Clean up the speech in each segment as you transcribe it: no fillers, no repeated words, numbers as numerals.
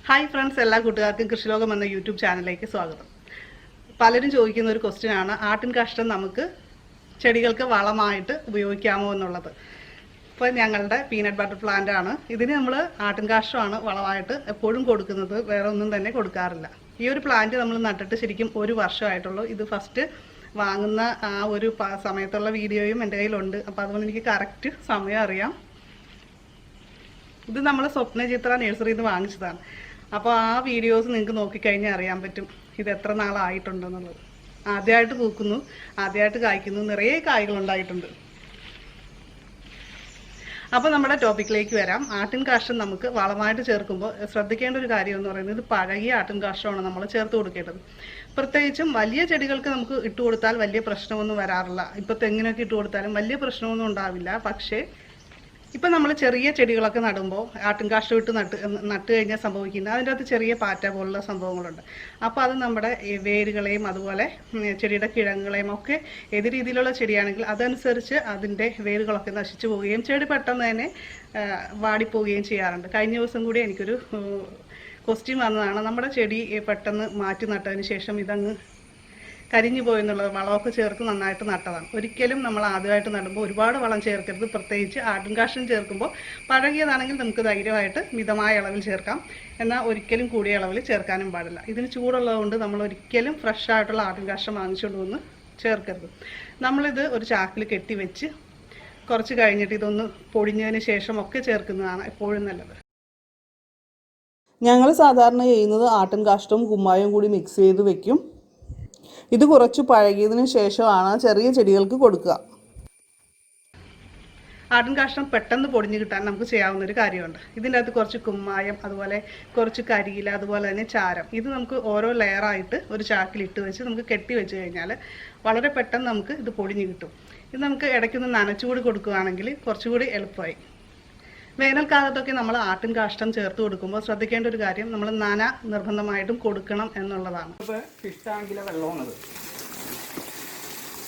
Hi friends, എല്ലാ കൂട്ടുകാർക്കും കൃഷി ലോകം എന്ന യൂട്യൂബ് ചാനലിലേക്ക് സ്വാഗതം. പലരും ചോദിക്കുന്ന ഒരു ക്വസ്റ്റ്യൻ ആണ്, ആട്ടിൻ കാഷ്ടം നമുക്ക് ചെടികൾക്ക് വളമായിട്ട് ഉപയോഗിക്കാമോ എന്നുള്ളത്. ഇപ്പോൾ ഞങ്ങളുടെ പീനട്ട് ബട്ടർ പ്ലാന്റ് ആണ്. ഇതിന് നമ്മൾ ആട്ടിൻ കാഷ്ടമാണ് വളമായിട്ട് എപ്പോഴും കൊടുക്കുന്നത്, വേറെ ഒന്നും തന്നെ കൊടുക്കാറില്ല. ഈ ഒരു പ്ലാന്റ് നമ്മൾ നട്ടിട്ട് ശരിക്കും ഒരു വർഷമായിട്ടുള്ളൂ. ഇത് ഫസ്റ്റ് വാങ്ങുന്ന ആ ഒരു സമയത്തുള്ള വീഡിയോയും എൻ്റെ കയ്യിലുണ്ട്. അപ്പോൾ അതുകൊണ്ട് എനിക്ക് കറക്റ്റ് സമയം അറിയാം. ഇത് നമ്മൾ സ്വപ്നചിത്ര നഴ്സറിയിൽ നിന്ന് വാങ്ങിച്ചതാണ്. അപ്പോൾ ആ വീഡിയോസ് നിങ്ങൾക്ക് നോക്കിക്കഴിഞ്ഞാൽ അറിയാൻ പറ്റും ഇത് എത്ര നാളായിട്ടുണ്ടെന്നുള്ളത്. ആദ്യമായിട്ട് പൂക്കുന്നു, ആദ്യമായിട്ട് കായ്ക്കുന്നു, നിറയെ കായ്കളുണ്ടായിട്ടുണ്ട്. അപ്പോൾ നമ്മുടെ ടോപ്പിക്കിലേക്ക് വരാം. ആട്ടിൻ കാഷ്ടം നമുക്ക് വളമായിട്ട് ചേർക്കുമ്പോൾ ശ്രദ്ധിക്കേണ്ട ഒരു കാര്യം എന്ന് പറയുന്നത്, ഇത് പഴകിയ ആട്ടിൻ കാഷ്ടമാണ് നമ്മൾ ചേർത്ത് കൊടുക്കേണ്ടത്. പ്രത്യേകിച്ചും വലിയ ചെടികൾക്ക് നമുക്ക് ഇട്ട് കൊടുത്താൽ വലിയ പ്രശ്നമൊന്നും വരാറില്ല. ഇപ്പോൾ തെങ്ങിനൊക്കെ ഇട്ട് കൊടുത്താലും വലിയ പ്രശ്നമൊന്നും ഉണ്ടാവില്ല. പക്ഷേ ഇപ്പം നമ്മൾ ചെറിയ ചെടികളൊക്കെ നടുമ്പോൾ ആട്ടിൻ കാഷ്ടം ഇട്ട് നട്ട് കഴിഞ്ഞാൽ സംഭവിക്കുന്നത്, അതിൻ്റെ അകത്ത് ചെറിയ പാറ്റ പോലുള്ള സംഭവങ്ങളുണ്ട്. അപ്പോൾ അത് നമ്മുടെ വേരുകളെയും അതുപോലെ ചെടിയുടെ കിഴങ്ങുകളെയും ഒക്കെ ഏത് രീതിയിലുള്ള ചെടിയാണെങ്കിൽ അതനുസരിച്ച് അതിൻ്റെ വേരുകളൊക്കെ നശിച്ചു പോവുകയും ചെടി പെട്ടെന്ന് തന്നെ വാടിപ്പോവുകയും ചെയ്യാറുണ്ട്. കഴിഞ്ഞ ദിവസം കൂടി എനിക്കൊരു ക്വസ്റ്റ്യൻ വന്നതാണ്, നമ്മുടെ ചെടി പെട്ടെന്ന് മാറ്റി നട്ടതിന് ശേഷം ഇതങ്ങ് കരിഞ്ഞു പോയെന്നുള്ളത്. വളമൊക്കെ ചേർത്ത് നന്നായിട്ട് നട്ടതാണ്. ഒരിക്കലും നമ്മൾ ആദ്യമായിട്ട് നടുമ്പോൾ ഒരുപാട് വളം ചേർക്കരുത്. പ്രത്യേകിച്ച് ആട്ടിൻ കാഷ്ടം ചേർക്കുമ്പോൾ പഴകിയതാണെങ്കിൽ നമുക്ക് ധൈര്യമായിട്ട് മിതമായ അളവിൽ ചേർക്കാം, എന്നാൽ ഒരിക്കലും കൂടിയ അളവിൽ ചേർക്കാനും പാടില്ല. ഇതിന് ചൂടുള്ളതുകൊണ്ട് നമ്മൾ ഒരിക്കലും ഫ്രഷ് ആയിട്ടുള്ള ആട്ടിൻ കാഷ്ടം വാങ്ങിച്ചുകൊണ്ട് വന്ന് ചേർക്കരുത്. നമ്മളിത് ഒരു ചാക്കിൽ കെട്ടി വെച്ച് കുറച്ച് കഴിഞ്ഞിട്ട് ഇതൊന്ന് പൊടിഞ്ഞതിന് ശേഷം ഒക്കെ ചേർക്കുന്നതാണ് എപ്പോഴും നല്ലത്. ഞങ്ങൾ സാധാരണ ചെയ്യുന്നത് ആട്ടിൻ കാഷ്ടവും കുമ്മായവും കൂടി മിക്സ് ചെയ്ത് വെക്കും. ഇത് കുറച്ച് പഴകിയതിന് ശേഷമാണ് ചെറിയ ചെടികൾക്ക് കൊടുക്കുക. ആട്ടിൻ കാഷ്ടം പെട്ടെന്ന് പൊടിഞ്ഞ് കിട്ടാൻ നമുക്ക് ചെയ്യാവുന്ന ഒരു കാര്യമുണ്ട്. ഇതിൻ്റെ അകത്ത് കുറച്ച് കുമ്മായം, അതുപോലെ കുറച്ച് കരിയില, അതുപോലെ തന്നെ ചാരം, ഇത് നമുക്ക് ഓരോ ലെയറായിട്ട് ഒരു ചാക്കിൽ ഇട്ട് വെച്ച് നമുക്ക് കെട്ടി വെച്ച് കഴിഞ്ഞാൽ വളരെ പെട്ടെന്ന് നമുക്ക് ഇത് പൊടിഞ്ഞ് കിട്ടും. ഇത് നമുക്ക് ഇടയ്ക്കൊന്ന് നനച്ചുകൂടി കൊടുക്കുകയാണെങ്കിൽ കുറച്ചുകൂടി എളുപ്പമായി. വേനൽക്കാലത്തൊക്കെ നമ്മൾ ആട്ടിൻ കാഷ്ടം ചേർത്ത് കൊടുക്കുമ്പോൾ ശ്രദ്ധിക്കേണ്ട ഒരു കാര്യം, നമ്മൾ നന നിർബന്ധമായിട്ടും കൊടുക്കണം എന്നുള്ളതാണ്. ഇപ്പോൾ ഫിഷ് ടാങ്കിലെ വെള്ളമാണത്.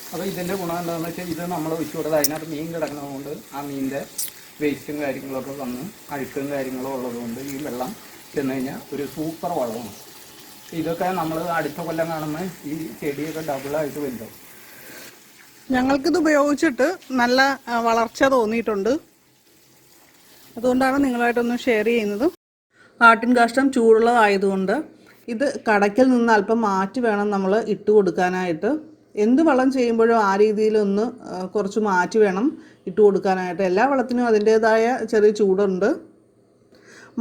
അപ്പോൾ ഇതിൻ്റെ ഗുണം എന്താണെന്ന് വെച്ചാൽ, ഇത് നമ്മൾ ഒഴിച്ചു കൊടുത്താൽ അതിനകത്ത് മീൻ കിടക്കുന്നതുകൊണ്ട് ആ മീനിൻ്റെ വേസ്റ്റും കാര്യങ്ങളൊക്കെ വന്ന് അഴുക്കും കാര്യങ്ങളും ഉള്ളതുകൊണ്ട് ഈ വെള്ളം ചെന്ന് കഴിഞ്ഞാൽ ഒരു സൂപ്പർ വളമാണ്. ഇതൊക്കെ നമ്മൾ അടുത്ത കൊല്ലം കാണുമ്പോൾ ഈ ചെടിയൊക്കെ ഡബിളായിട്ട് വരുമ്പോൾ ഞങ്ങൾക്കിത് ഉപയോഗിച്ചിട്ട് നല്ല വളർച്ച തോന്നിയിട്ടുണ്ട്. അതുകൊണ്ടാണ് നിങ്ങളായിട്ടൊന്ന് ഷെയർ ചെയ്യുന്നത്. ആട്ടിൻ കാഷ്ടം ചൂടുള്ളതായതുകൊണ്ട് ഇത് കടയ്ക്കൽ നിന്ന് അല്പം മാറ്റി വേണം നമ്മൾ ഇട്ട് കൊടുക്കാനായിട്ട്. എന്ത് വളം ചെയ്യുമ്പോഴും ആ രീതിയിലൊന്ന് കുറച്ച് മാറ്റി വേണം ഇട്ട് കൊടുക്കാനായിട്ട്. എല്ലാ വളത്തിനും അതിൻ്റേതായ ചെറിയ ചൂടുണ്ട്.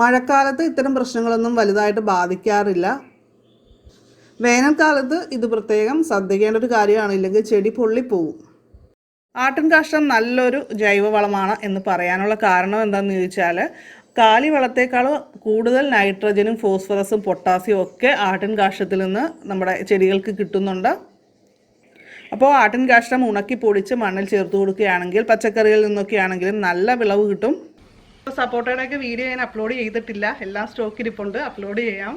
മഴക്കാലത്ത് ഇത്തരം പ്രശ്നങ്ങളൊന്നും വലുതായിട്ട് ബാധിക്കാറില്ല. വേനൽക്കാലത്ത് ഇത് പ്രത്യേകം ശ്രദ്ധിക്കേണ്ട ഒരു കാര്യമാണ്, ഇല്ലെങ്കിൽ ചെടി പൊള്ളിപ്പോവും. ആട്ടിൻ കാഷ്ടം നല്ലൊരു ജൈവവളമാണ് എന്ന് പറയാനുള്ള കാരണം എന്താണെന്ന് ചോദിച്ചാൽ, കാലിവളത്തേക്കാൾ കൂടുതൽ നൈട്രജനും ഫോസ്ഫറസും പൊട്ടാസ്യവും ഒക്കെ ആട്ടിൻ കാഷ്ടത്തിൽ നിന്ന് നമ്മുടെ ചെടികൾക്ക് കിട്ടുന്നുണ്ട്. അപ്പോൾ ആട്ടിൻ കാഷ്ടം ഉണക്കി പൊടിച്ച് മണ്ണിൽ ചേർത്ത് കൊടുക്കുകയാണെങ്കിൽ, പച്ചക്കറികളിൽ നിന്നൊക്കെ ആണെങ്കിലും നല്ല വിളവ് കിട്ടും. സപ്പോർട്ടയുടെയൊക്കെ വീഡിയോ ഞാൻ അപ്ലോഡ് ചെയ്തിട്ടില്ല, എല്ലാം സ്റ്റോക്കിരിപ്പുണ്ട്, അപ്ലോഡ് ചെയ്യാം.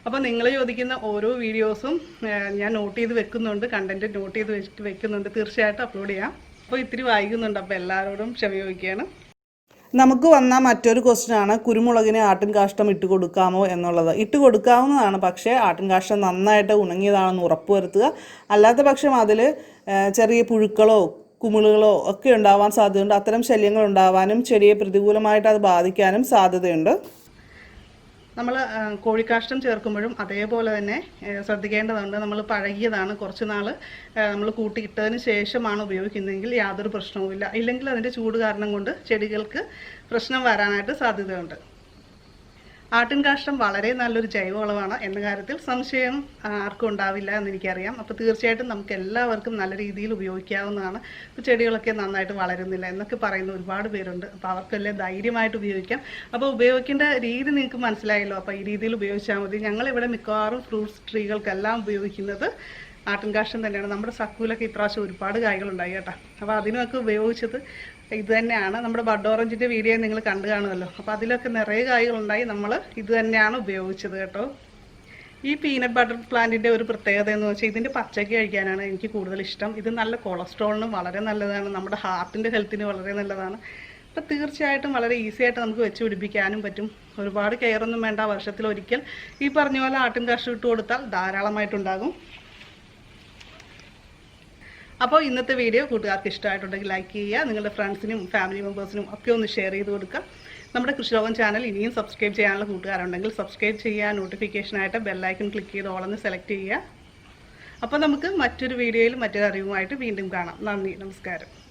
അപ്പോൾ നിങ്ങൾ ചോദിക്കുന്ന ഓരോ വീഡിയോസും ഞാൻ നോട്ട് ചെയ്ത് വെക്കുന്നുണ്ട്, കണ്ടൻറ്റ് നോട്ട് ചെയ്ത് വെക്കുന്നുണ്ട്. തീർച്ചയായിട്ടും അപ്ലോഡ് ചെയ്യാം. അപ്പോൾ ഇത്തിരി വൈകുന്നുണ്ട്, അപ്പോൾ എല്ലാവരോടും ക്ഷമ ചോദിക്കുകയാണ്. നമുക്ക് വന്ന മറ്റൊരു ക്വസ്റ്റ്യനാണ്, കുരുമുളകിന് ആട്ടിൻ കാഷ്ടം ഇട്ട് കൊടുക്കാമോ എന്നുള്ളത്. ഇട്ട് കൊടുക്കാവുന്നതാണ്, പക്ഷേ ആട്ടിൻ കാഷ്ടം നന്നായിട്ട് ഉണങ്ങിയതാണെന്ന് ഉറപ്പുവരുത്തുക. അല്ലാത്ത പക്ഷം അതിൽ ചെറിയ പുഴുക്കളോ കുമിളുകളോ ഒക്കെ ഉണ്ടാവാൻ സാധ്യതയുണ്ട്. അത്തരം ശല്യങ്ങൾ ഉണ്ടാവാനും ചെടിയെ പ്രതികൂലമായിട്ട് അത് ബാധിക്കാനും സാധ്യതയുണ്ട്. നമ്മൾ കോഴിക്കാഷ്ടം ചേർക്കുമ്പോഴും അതേപോലെ തന്നെ ശ്രദ്ധിക്കേണ്ടതുണ്ട്. നമ്മൾ പഴകിയതാണ്, കുറച്ച് നാൾ നമ്മൾ കൂട്ടിയിട്ടതിന് ശേഷമാണ് ഉപയോഗിക്കുന്നതെങ്കിൽ യാതൊരു പ്രശ്നവുമില്ല. ഇല്ലെങ്കിൽ അതിൻ്റെ ചൂട് കാരണം കൊണ്ട് ചെടികൾക്ക് പ്രശ്നം വരാനായിട്ട് സാധ്യതയുണ്ട്. ആട്ടിൻ കാഷ്ടം വളരെ നല്ലൊരു ജൈവവളമാണ് എന്ന കാര്യത്തിൽ സംശയം ആർക്കും ഉണ്ടാവില്ല എന്നെനിക്കറിയാം. അപ്പോൾ തീർച്ചയായിട്ടും നമുക്ക് എല്ലാവർക്കും നല്ല രീതിയിൽ ഉപയോഗിക്കാവുന്നതാണ്. ഇപ്പോൾ ചെടികളൊക്കെ നന്നായിട്ട് വളരുന്നില്ല എന്നൊക്കെ പറയുന്ന ഒരുപാട് പേരുണ്ട്. അപ്പോൾ അവർക്കെല്ലാം ധൈര്യമായിട്ട് ഉപയോഗിക്കാം. അപ്പോൾ ഉപയോഗിക്കേണ്ട രീതി നിങ്ങൾക്ക് മനസ്സിലായല്ലോ. അപ്പോൾ ഈ രീതിയിൽ ഉപയോഗിച്ചാൽ മതി. ഞങ്ങളിവിടെ മിക്കവാറും ഫ്രൂട്ട്സ് ട്രീകൾക്കെല്ലാം ഉപയോഗിക്കുന്നത് ആട്ടിൻ കാഷ്ടം തന്നെയാണ്. നമ്മുടെ സക്കൂലൊക്കെ ഇപ്രാവശ്യം ഒരുപാട് കായ്കളുണ്ടായി കേട്ടോ. അപ്പോൾ അതിനൊക്കെ ഉപയോഗിച്ചത് ഇത് തന്നെയാണ്. നമ്മുടെ ബഡ് ഓറഞ്ചിൻ്റെ വീഡിയോ നിങ്ങൾ കണ്ടു കാണുമല്ലോ. അപ്പോൾ അതിലൊക്കെ നിറയെ കായ്കളുണ്ടായി. നമ്മൾ ഇത് തന്നെയാണ് ഉപയോഗിച്ചത് കേട്ടോ. ഈ പീനട്ട് ബട്ടർ പ്ലാന്റിൻ്റെ ഒരു പ്രത്യേകത എന്ന് വെച്ചാൽ ഇതിൻ്റെ പച്ചയ്ക്ക് കഴിക്കാനാണ് എനിക്ക് കൂടുതൽ ഇഷ്ടം. ഇത് നല്ല കൊളസ്ട്രോളിന് വളരെ നല്ലതാണ്, നമ്മുടെ ഹാർട്ടിൻ്റെ ഹെൽത്തിന് വളരെ നല്ലതാണ്. അപ്പോൾ തീർച്ചയായിട്ടും വളരെ ഈസി ആയിട്ട് നമുക്ക് വെച്ച് പിടിപ്പിക്കാനും പറ്റും. ഒരുപാട് കെയറൊന്നും വേണ്ട. വർഷത്തിലൊരിക്കൽ ഈ പറഞ്ഞ പോലെ ആട്ടിൻ കാഷ്ടം ഇട്ട് കൊടുത്താൽ ധാരാളമായിട്ടുണ്ടാകും. അപ്പോൾ ഇന്നത്തെ വീഡിയോ കൂട്ടുകാർക്ക് ഇഷ്ടമായിട്ടുണ്ടെങ്കിൽ ലൈക്ക് ചെയ്യുക, നിങ്ങളുടെ ഫ്രണ്ട്സിനും ഫാമിലി മെമ്പേഴ്സിനും ഒക്കെ ഒന്ന് ഷെയർ ചെയ്ത് കൊടുക്കുക. നമ്മുടെ കൃഷിലോകം ചാനൽ ഇനിയും സബ്സ്ക്രൈബ് ചെയ്യാനുള്ള കൂട്ടുകാരുണ്ടെങ്കിൽ സബ്സ്ക്രൈബ് ചെയ്യുക, നോട്ടിഫിക്കേഷനായിട്ട് ബെല്ലൈക്കൺ ക്ലിക്ക് ചെയ്ത് ഓളെന്ന് സെലക്ട് ചെയ്യുക. അപ്പോൾ നമുക്ക് മറ്റൊരു വീഡിയോയിൽ മറ്റൊരു അറിവുമായിട്ട് വീണ്ടും കാണാം. നന്ദി, നമസ്കാരം.